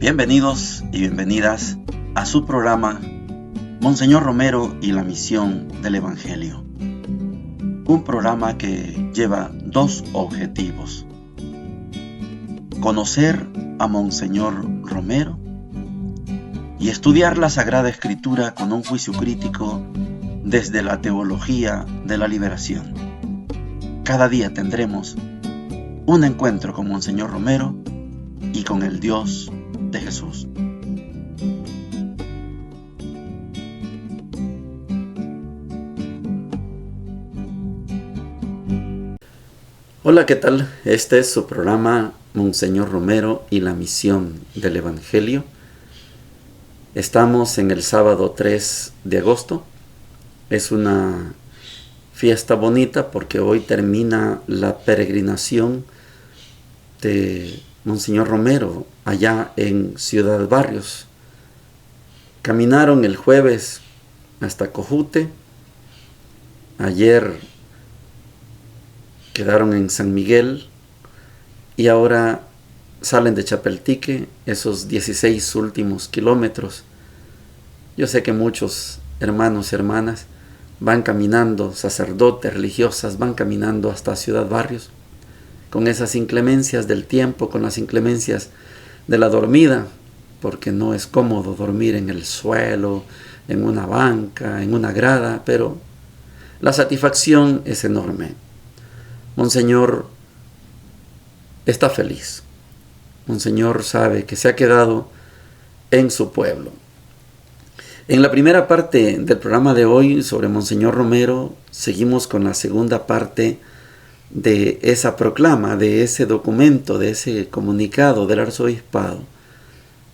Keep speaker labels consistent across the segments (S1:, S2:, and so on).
S1: Bienvenidos y bienvenidas a su programa Monseñor Romero y la misión del Evangelio. Un programa que lleva dos objetivos: conocer a Monseñor Romero y estudiar la Sagrada Escritura con un juicio crítico desde la teología de la liberación. Cada día tendremos un encuentro con Monseñor Romero y con el Dios de Jesús. Hola, ¿qué tal? Este es su programa Monseñor Romero y la misión del Evangelio. Estamos en el sábado 3 de agosto. Es una fiesta bonita porque hoy termina la peregrinación de Monseñor Romero allá en Ciudad Barrios. Caminaron el jueves hasta Cojute. Ayer quedaron en San Miguel y ahora salen de Chapeltique, esos 16 últimos kilómetros. Yo sé que muchos hermanos y hermanas van caminando, sacerdotes, religiosas, van caminando hasta Ciudad Barrios, con esas inclemencias del tiempo, con las inclemencias de la dormida, porque no es cómodo dormir en el suelo, en una banca, en una grada, pero la satisfacción es enorme. Monseñor está feliz. Monseñor sabe que se ha quedado en su pueblo. En la primera parte del programa de hoy sobre Monseñor Romero, seguimos con la segunda parte de esa proclama, de ese documento, de ese comunicado del arzobispado.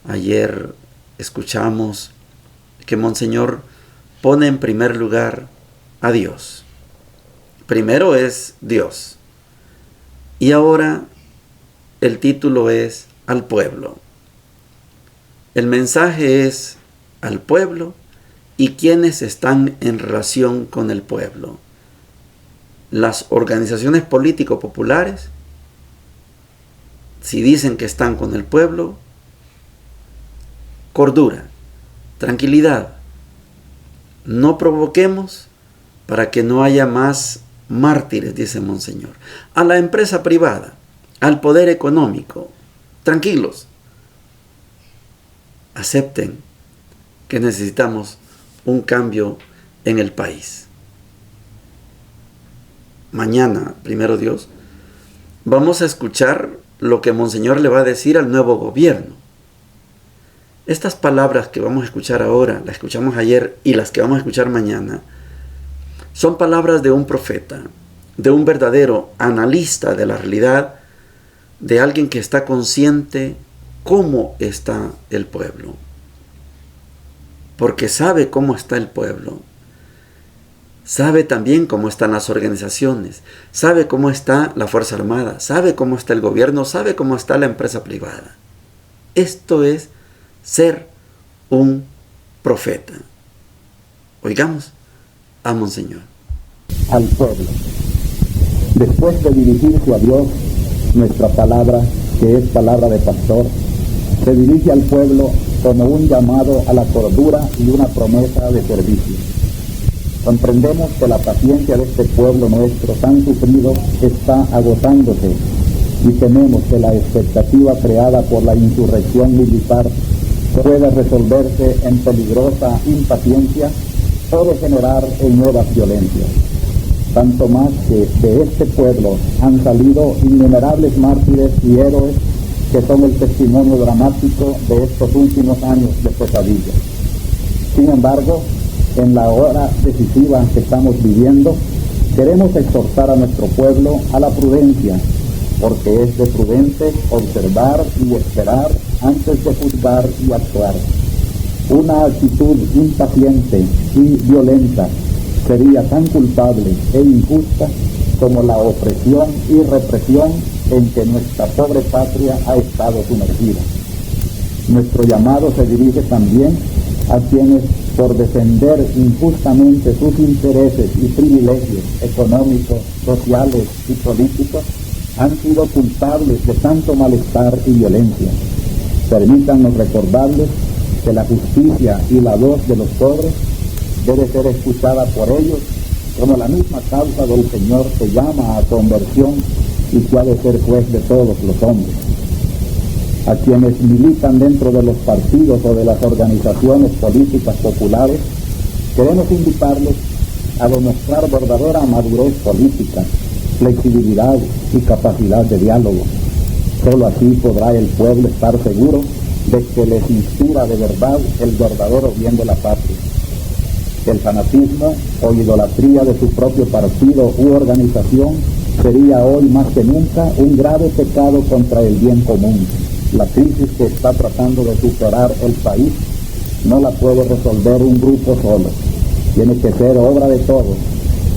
S1: Ayer escuchamos que Monseñor pone en primer lugar a Dios. Primero es Dios. Y ahora el título es al pueblo. El mensaje es al pueblo y quienes están en relación con el pueblo. Las organizaciones político-populares, si dicen que están con el pueblo, cordura, tranquilidad. No provoquemos para que no haya más mártires, dice Monseñor. A la empresa privada, al poder económico, tranquilos. Acepten que necesitamos un cambio en el país. Mañana, primero Dios, vamos a escuchar lo que Monseñor le va a decir al nuevo gobierno. Estas palabras que vamos a escuchar ahora, las escuchamos ayer y las que vamos a escuchar mañana, son palabras de un profeta, de un verdadero analista de la realidad, de alguien que está consciente cómo está el pueblo. Porque sabe cómo está el pueblo. Sabe también cómo están las organizaciones, sabe cómo está la Fuerza Armada, sabe cómo está el gobierno, sabe cómo está la empresa privada. Esto es ser un profeta. Oigamos a Monseñor.
S2: Al pueblo. Después de dirigirse a Dios, nuestra palabra, que es palabra de pastor, se dirige al pueblo como un llamado a la cordura y una promesa de servicio. Comprendemos que la paciencia de este pueblo nuestro tan sufrido está agotándose y tememos que la expectativa creada por la insurrección militar pueda resolverse en peligrosa impaciencia o degenerar en nuevas violencias. Tanto más que de este pueblo han salido innumerables mártires y héroes que son el testimonio dramático de estos últimos años de pesadilla. Sin embargo, en la hora decisiva que estamos viviendo, queremos exhortar a nuestro pueblo a la prudencia, porque es de prudente observar y esperar antes de juzgar y actuar. Una actitud impaciente y violenta sería tan culpable e injusta como la opresión y represión en que nuestra pobre patria ha estado sumergida. Nuestro llamado se dirige también a quienes, por defender injustamente sus intereses y privilegios económicos, sociales y políticos, han sido culpables de tanto malestar y violencia. Permítanos recordarles que la justicia y la voz de los pobres debe ser escuchada por ellos, como la misma causa del Señor que llama a conversión y que ha de ser juez de todos los hombres. A quienes militan dentro de los partidos o de las organizaciones políticas populares, queremos invitarles a demostrar verdadera madurez política, flexibilidad y capacidad de diálogo. Solo así podrá el pueblo estar seguro de que les inspira de verdad el verdadero bien de la patria. El fanatismo o idolatría de su propio partido u organización sería hoy más que nunca un grave pecado contra el bien común. La crisis que está tratando de superar el país no la puede resolver un grupo solo. Tiene que ser obra de todos.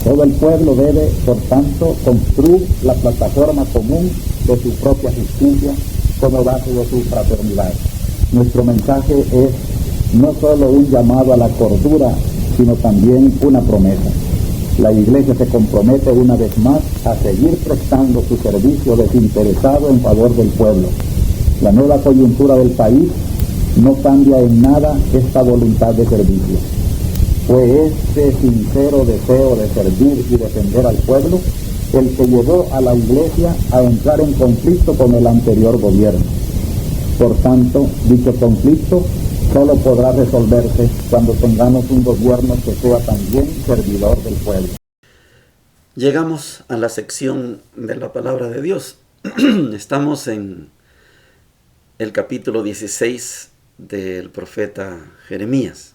S2: Todo el pueblo debe, por tanto, construir la plataforma común de su propia justicia como base de su fraternidad. Nuestro mensaje es no solo un llamado a la cordura, sino también una promesa. La Iglesia se compromete una vez más a seguir prestando su servicio desinteresado en favor del pueblo. La nueva coyuntura del país no cambia en nada esta voluntad de servicio. Fue este sincero deseo de servir y defender al pueblo el que llevó a la Iglesia a entrar en conflicto con el anterior gobierno. Por tanto, dicho conflicto solo podrá resolverse cuando tengamos un gobierno que sea también servidor del pueblo.
S1: Llegamos a la sección de la palabra de Dios. Estamos en el capítulo 16 del profeta Jeremías.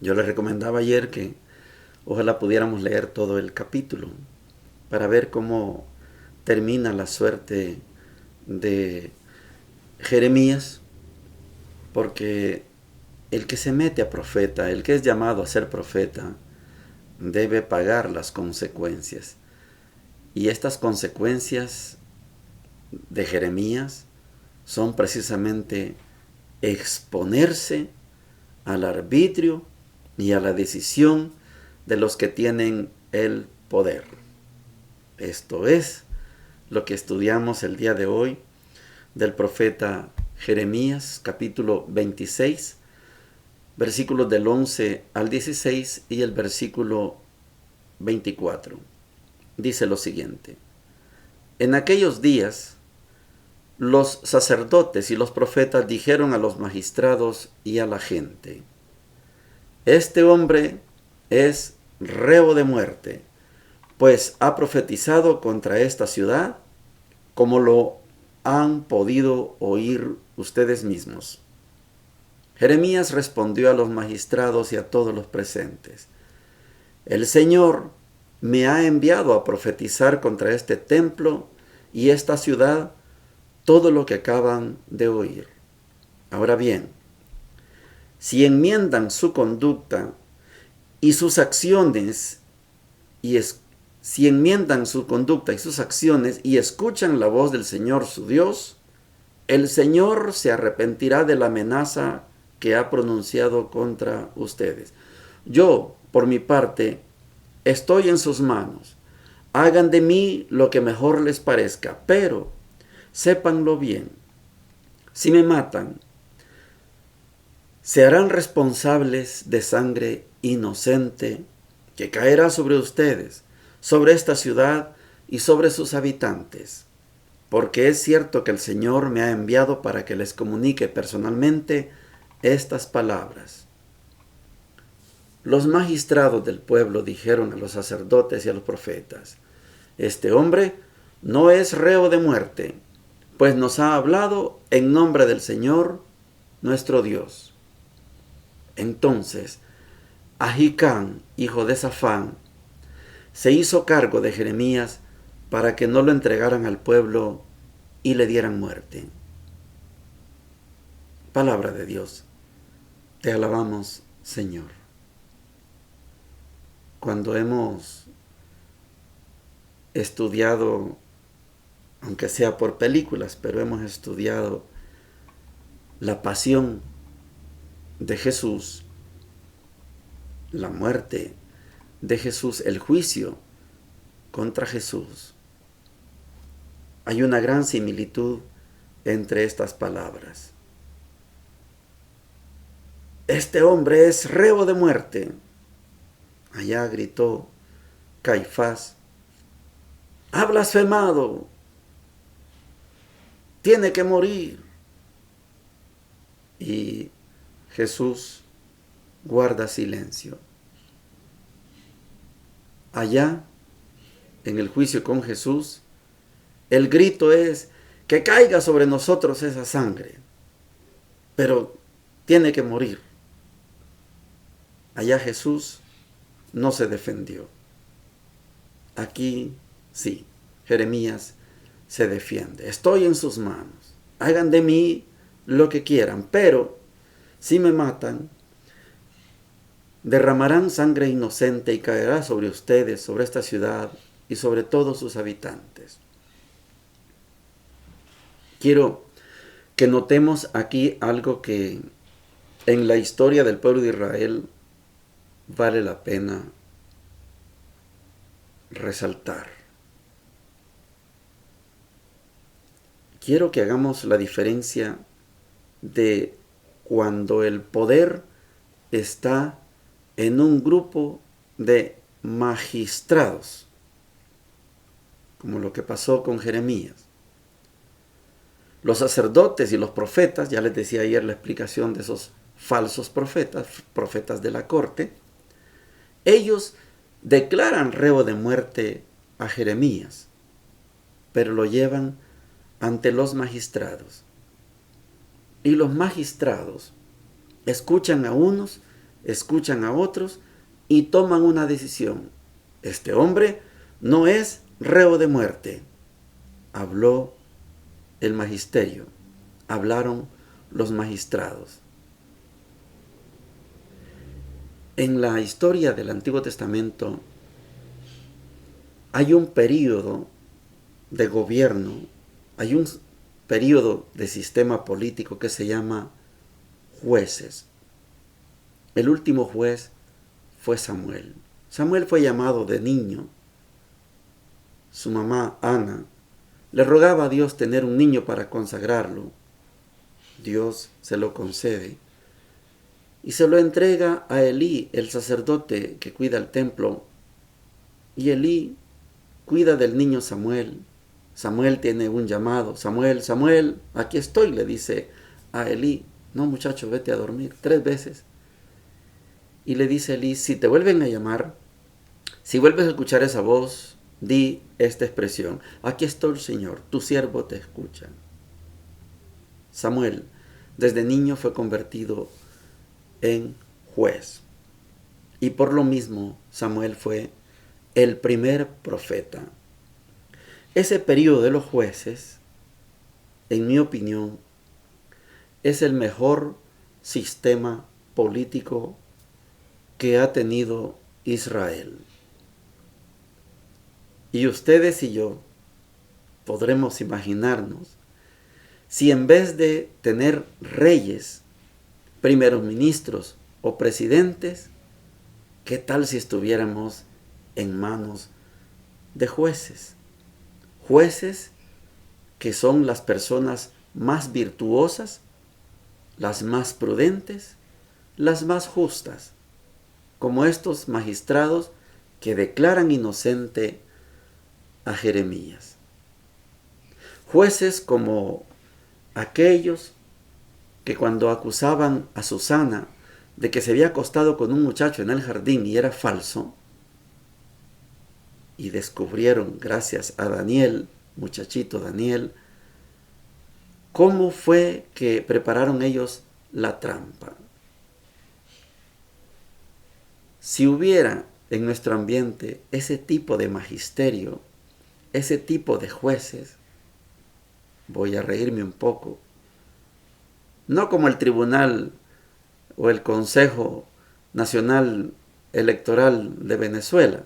S1: Yo les recomendaba ayer que ojalá pudiéramos leer todo el capítulo para ver cómo termina la suerte de Jeremías, porque el que se mete a profeta, el que es llamado a ser profeta, debe pagar las consecuencias. Y estas consecuencias de Jeremías son precisamente exponerse al arbitrio y a la decisión de los que tienen el poder. Esto es lo que estudiamos el día de hoy del profeta Jeremías, capítulo 26, versículos del 11 al 16 y el versículo 24. Dice lo siguiente: En aquellos días, los sacerdotes y los profetas dijeron a los magistrados y a la gente: Este hombre es reo de muerte, pues ha profetizado contra esta ciudad, como lo han podido oír ustedes mismos. Jeremías respondió a los magistrados y a todos los presentes: El Señor me ha enviado a profetizar contra este templo y esta ciudad todo lo que acaban de oír. Ahora bien, si enmiendan su conducta y sus acciones y escuchan la voz del Señor su Dios, el Señor se arrepentirá de la amenaza que ha pronunciado contra ustedes. Yo, por mi parte, estoy en sus manos. Hagan de mí lo que mejor les parezca, pero sépanlo bien. Si me matan, se harán responsables de sangre inocente que caerá sobre ustedes, sobre esta ciudad y sobre sus habitantes, porque es cierto que el Señor me ha enviado para que les comunique personalmente estas palabras. Los magistrados del pueblo dijeron a los sacerdotes y a los profetas: Este hombre no es reo de muerte, pues nos ha hablado en nombre del Señor nuestro Dios. Entonces Ahicam, hijo de Safán, se hizo cargo de Jeremías para que no lo entregaran al pueblo y le dieran muerte. Palabra de Dios. Te alabamos, Señor. Cuando hemos estudiado, aunque sea por películas, pero hemos estudiado la pasión de Jesús, la muerte de Jesús, el juicio contra Jesús, hay una gran similitud entre estas palabras. este hombre es reo de muerte. Allá gritó Caifás, ha blasfemado, tiene que morir. Y Jesús guarda silencio. Allá, en el juicio con Jesús, el grito es que caiga sobre nosotros esa sangre, pero tiene que morir. Allá Jesús no se defendió. Aquí sí, Jeremías se defiende. Estoy en sus manos. Hagan de mí lo que quieran, pero si me matan, derramarán sangre inocente y caerá sobre ustedes, sobre esta ciudad y sobre todos sus habitantes. Quiero que notemos aquí algo que en la historia del pueblo de Israel vale la pena resaltar. Quiero que hagamos la diferencia de cuando el poder está en un grupo de magistrados, como lo que pasó con Jeremías. Los sacerdotes y los profetas, ya les decía ayer la explicación de esos falsos profetas, profetas de la corte, ellos declaran reo de muerte a Jeremías, pero lo llevan ante los magistrados. Y los magistrados escuchan a unos, escuchan a otros y toman una decisión. Este hombre no es reo de muerte. Habló el magisterio, hablaron los magistrados. En la historia del Antiguo Testamento hay un periodo de gobierno, hay un periodo de sistema político que se llama jueces. El último juez fue Samuel. Samuel fue llamado de niño. Su mamá, Ana, le rogaba a Dios tener un niño para consagrarlo. Dios se lo concede y se lo entrega a Elí, el sacerdote que cuida el templo. Y Elí cuida del niño Samuel. Samuel tiene un llamado. Samuel, Samuel, aquí estoy, le dice a Elí. No, muchacho, vete a dormir 3 veces. Y le dice Elí, si te vuelven a llamar, si vuelves a escuchar esa voz, di esta expresión: aquí está el Señor, tu siervo te escucha. Samuel, desde niño, fue convertido en juez. Y por lo mismo, Samuel fue el primer profeta. Ese periodo de los jueces, en mi opinión, es el mejor sistema político que ha tenido Israel. Y ustedes y yo podremos imaginarnos si en vez de tener reyes, primeros ministros o presidentes, ¿qué tal si estuviéramos en manos de jueces? Jueces que son las personas más virtuosas, las más prudentes, las más justas, como estos magistrados que declaran inocente a Jeremías. Jueces como aquellos que cuando acusaban a Susana de que se había acostado con un muchacho en el jardín y era falso, y descubrieron, gracias a Daniel, muchachito Daniel, cómo fue que prepararon ellos la trampa. Si hubiera en nuestro ambiente ese tipo de magisterio, ese tipo de jueces, voy a reírme un poco, no como el Tribunal o el Consejo Nacional Electoral de Venezuela.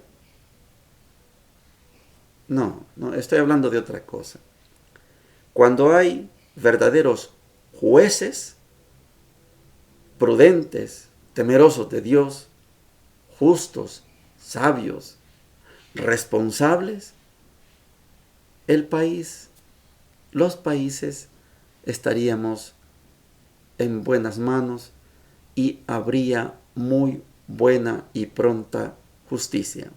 S1: No, estoy hablando de otra cosa. Cuando hay verdaderos jueces, prudentes, temerosos de Dios, justos, sabios, responsables, el país, los países estaríamos en buenas manos y habría muy buena y pronta justicia.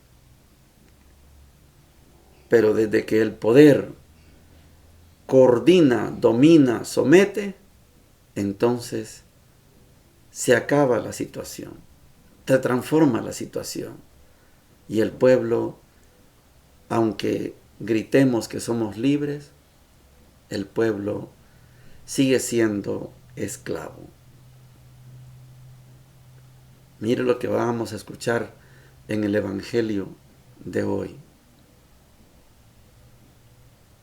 S1: Pero desde que el poder coordina, domina, somete, entonces se acaba la situación, se transforma la situación. Y el pueblo, aunque gritemos que somos libres, el pueblo sigue siendo esclavo. Mire lo que vamos a escuchar en el Evangelio de hoy.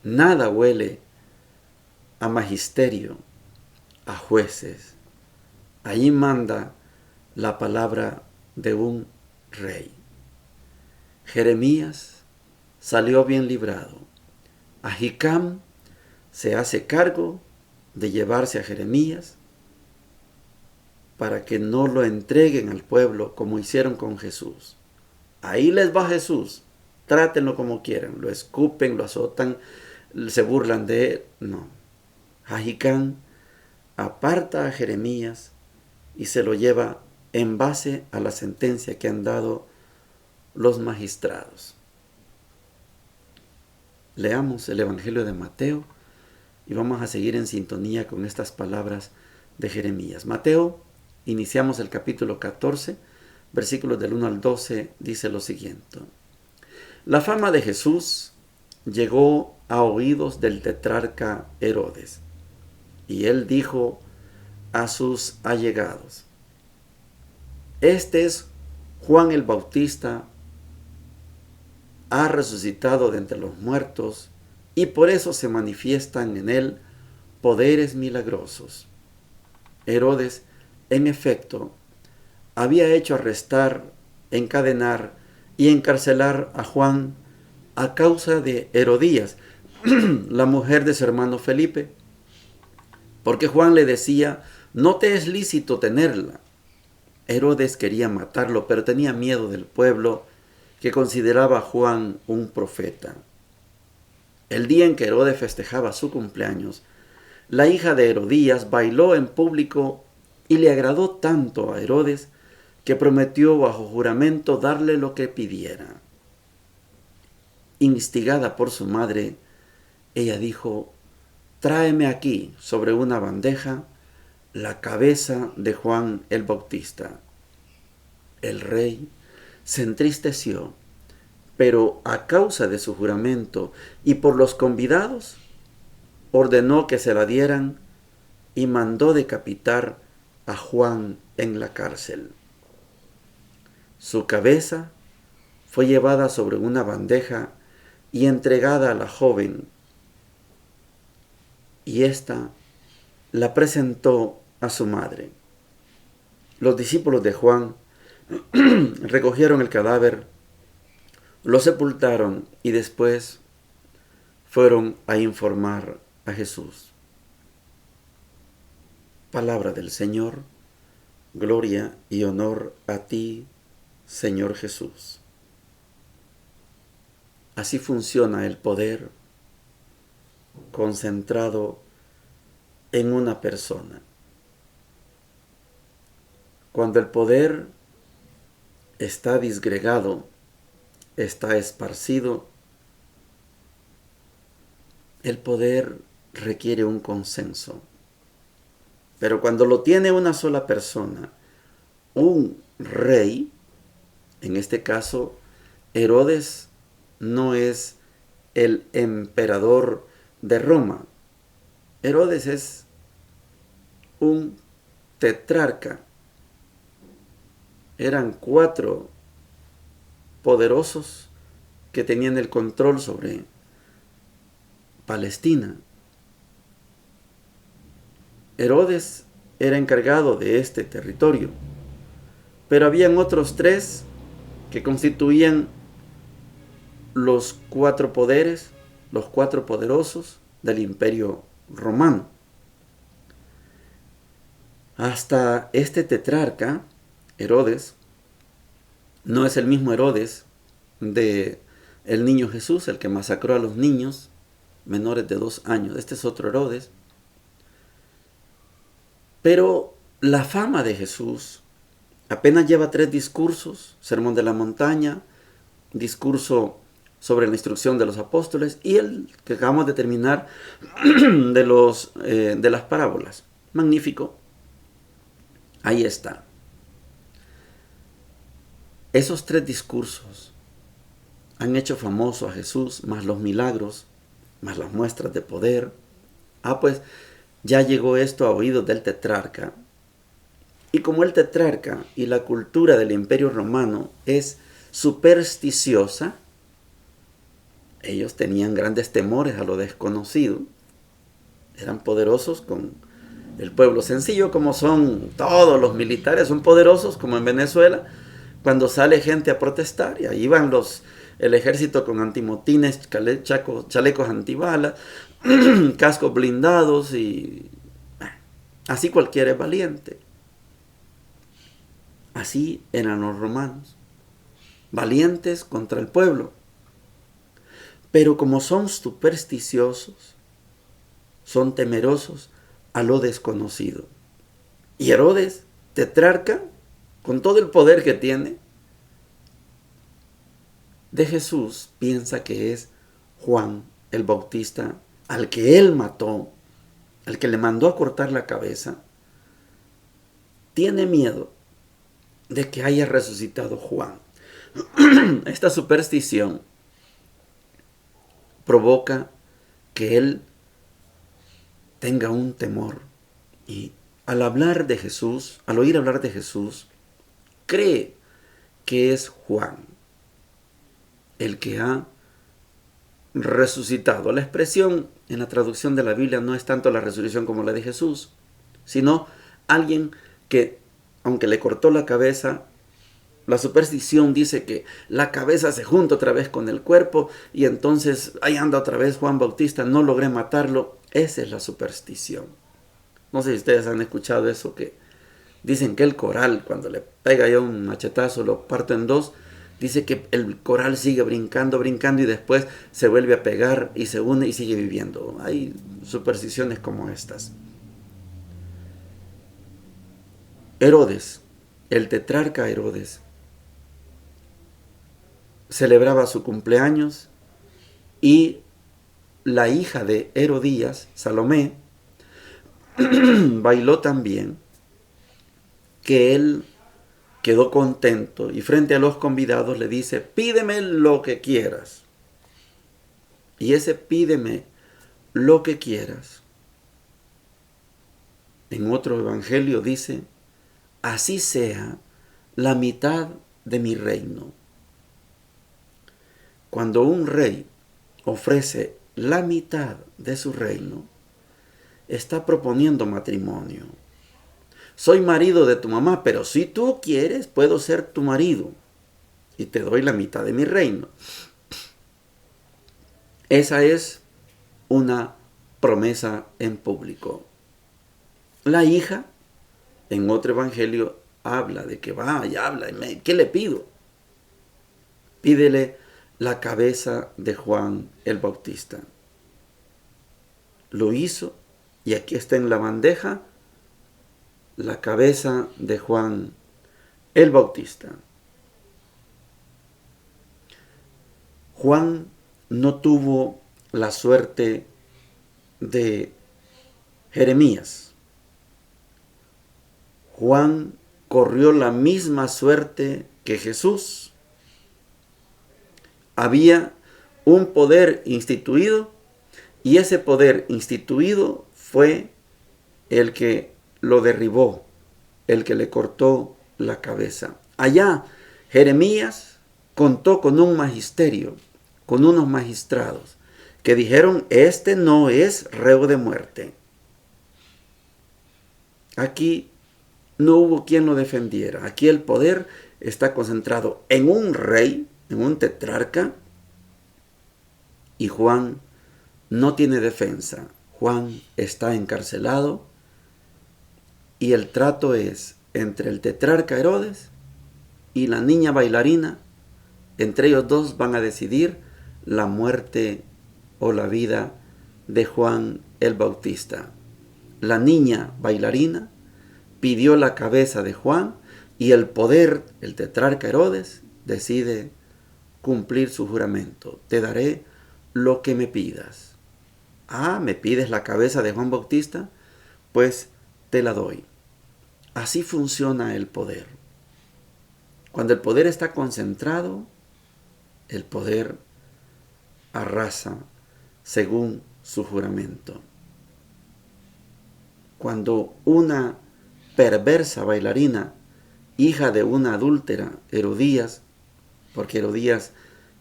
S1: Nada huele a magisterio, a jueces. Ahí manda la palabra de un rey. Jeremías salió bien librado. Ahicam se hace cargo de llevarse a Jeremías para que no lo entreguen al pueblo como hicieron con Jesús. Ahí les va Jesús. Trátenlo como quieran. Lo escupen, lo azotan, se burlan de él. No. Ahicam aparta a Jeremías y se lo lleva en base a la sentencia que han dado los magistrados. Leamos el Evangelio de Mateo y vamos a seguir en sintonía con estas palabras de Jeremías. Mateo, iniciamos el capítulo 14, versículos del 1 al 12, dice lo siguiente. La fama de Jesús llegó a oídos del tetrarca Herodes, y él dijo a sus allegados: Este es Juan el Bautista, ha resucitado de entre los muertos, y por eso se manifiestan en él poderes milagrosos. Herodes, en efecto, había hecho arrestar, encadenar y encarcelar a Juan a causa de Herodías, la mujer de su hermano Felipe, porque Juan le decía: no te es lícito tenerla. Herodes quería matarlo, pero tenía miedo del pueblo, que consideraba a Juan un profeta. El día en que Herodes festejaba su cumpleaños, la hija de Herodías bailó en público y le agradó tanto a Herodes que prometió bajo juramento darle lo que pidiera. Instigada por su madre, ella dijo: tráeme aquí sobre una bandeja la cabeza de Juan el Bautista. El rey se entristeció, pero a causa de su juramento y por los convidados, ordenó que se la dieran y mandó decapitar a Juan en la cárcel. Su cabeza fue llevada sobre una bandeja y entregada a la joven, y ésta la presentó a su madre. Los discípulos de Juan recogieron el cadáver, lo sepultaron y después fueron a informar a Jesús. Palabra del Señor. Gloria y honor a ti, Señor Jesús. Así funciona el poder concentrado en una persona. Cuando el poder está disgregado, está esparcido, el poder requiere un consenso. Pero cuando lo tiene una sola persona, un rey, en este caso Herodes no es el emperador de Roma. Herodes es un tetrarca. Eran 4 poderosos que tenían el control sobre Palestina. Herodes era encargado de este territorio, pero habían otros 3 que constituían los 4 poderes, los 4 poderosos del Imperio Romano. Hasta este tetrarca, Herodes, no es el mismo Herodes de el niño Jesús, el que masacró a los niños menores de 2 años. Este es otro Herodes. Pero la fama de Jesús apenas lleva 3 discursos: Sermón de la Montaña, discurso sobre la instrucción de los apóstoles y el que acabamos de terminar de las parábolas. Magnífico. Ahí está. Esos 3 discursos han hecho famoso a Jesús, más los milagros, más las muestras de poder. Pues ya llegó esto a oídos del tetrarca. Y como el tetrarca y la cultura del Imperio Romano es supersticiosa, ellos tenían grandes temores a lo desconocido. Eran poderosos con el pueblo sencillo, como son todos los militares, son poderosos como en Venezuela, cuando sale gente a protestar, y ahí van el ejército con antimotines, chalecos antibalas, cascos blindados, y así cualquiera es valiente. Así eran los romanos, valientes contra el pueblo. Pero como son supersticiosos, son temerosos a lo desconocido. Y Herodes, tetrarca, con todo el poder que tiene, de Jesús, piensa que es Juan el Bautista, al que él mató, al que le mandó a cortar la cabeza. Tiene miedo de que haya resucitado Juan. Esta superstición provoca que él tenga un temor, y al hablar de Jesús, al oír hablar de Jesús, cree que es Juan el que ha resucitado. La expresión en la traducción de la Biblia no es tanto la resurrección como la de Jesús, sino alguien que, aunque le cortó la cabeza, la superstición dice que la cabeza se junta otra vez con el cuerpo y entonces ahí anda otra vez Juan Bautista, no logré matarlo. Esa es la superstición. No sé si ustedes han escuchado eso, que dicen que el coral, cuando le pega ya un machetazo, lo parte en 2, dice que el coral sigue brincando, brincando, y después se vuelve a pegar y se une y sigue viviendo. Hay supersticiones como estas. Herodes, el tetrarca Herodes, celebraba su cumpleaños, y la hija de Herodías, Salomé, bailó también, que él quedó contento, y frente a los convidados le dice: pídeme lo que quieras. Y ese pídeme lo que quieras, en otro evangelio dice: así sea la mitad de mi reino. Cuando un rey ofrece la mitad de su reino, está proponiendo matrimonio. Soy marido de tu mamá, pero si tú quieres, puedo ser tu marido y te doy la mitad de mi reino. Esa es una promesa en público. La hija, en otro evangelio, habla de que va y habla. ¿Qué le pido? Pídele la cabeza de Juan el Bautista. Lo hizo, y aquí está en la bandeja la cabeza de Juan el Bautista. Juan no tuvo la suerte de Jeremías. Juan corrió la misma suerte que Jesús. Había un poder instituido, y ese poder instituido fue el que lo derribó, el que le cortó la cabeza. Allá Jeremías contó con un magisterio, con unos magistrados que dijeron: este no es reo de muerte. Aquí no hubo quien lo defendiera. Aquí el poder está concentrado en un rey, en un tetrarca, y Juan no tiene defensa. Juan está encarcelado, y el trato es entre el tetrarca Herodes y la niña bailarina. Entre ellos dos van a decidir la muerte o la vida de Juan el Bautista. La niña bailarina pidió la cabeza de Juan y el poder, el tetrarca Herodes, decide cumplir su juramento. Te daré lo que me pidas. Ah, ¿me pides la cabeza de Juan Bautista? Pues te la doy. Así funciona el poder. Cuando el poder está concentrado, el poder arrasa según su juramento. Cuando una perversa bailarina, hija de una adúltera, Herodías, porque Herodías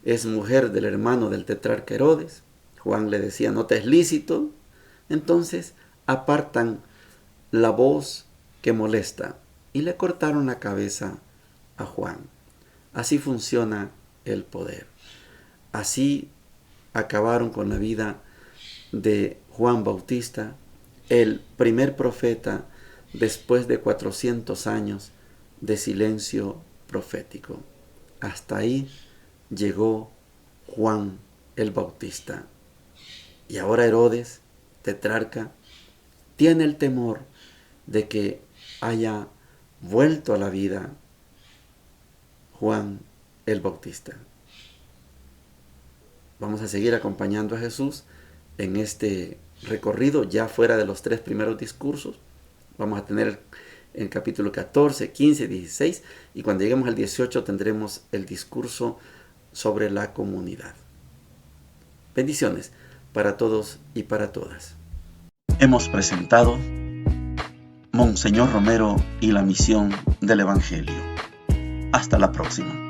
S1: es mujer del hermano del tetrarca Herodes, Juan le decía, no te es lícito, entonces apartan la voz que molesta y le cortaron la cabeza a Juan. Así funciona el poder. Así acabaron con la vida de Juan Bautista, el primer profeta después de 400 años de silencio profético. Hasta ahí llegó Juan el Bautista. Y ahora Herodes, tetrarca, tiene el temor de que haya vuelto a la vida Juan el Bautista. Vamos a seguir acompañando a Jesús en este recorrido, ya fuera de los 3 primeros discursos. Vamos a tener el capítulo 14, 15, 16 y cuando lleguemos al 18 tendremos el discurso sobre la comunidad. Bendiciones para todos y para todas. Hemos presentado Monseñor Romero y la misión del Evangelio. Hasta la próxima.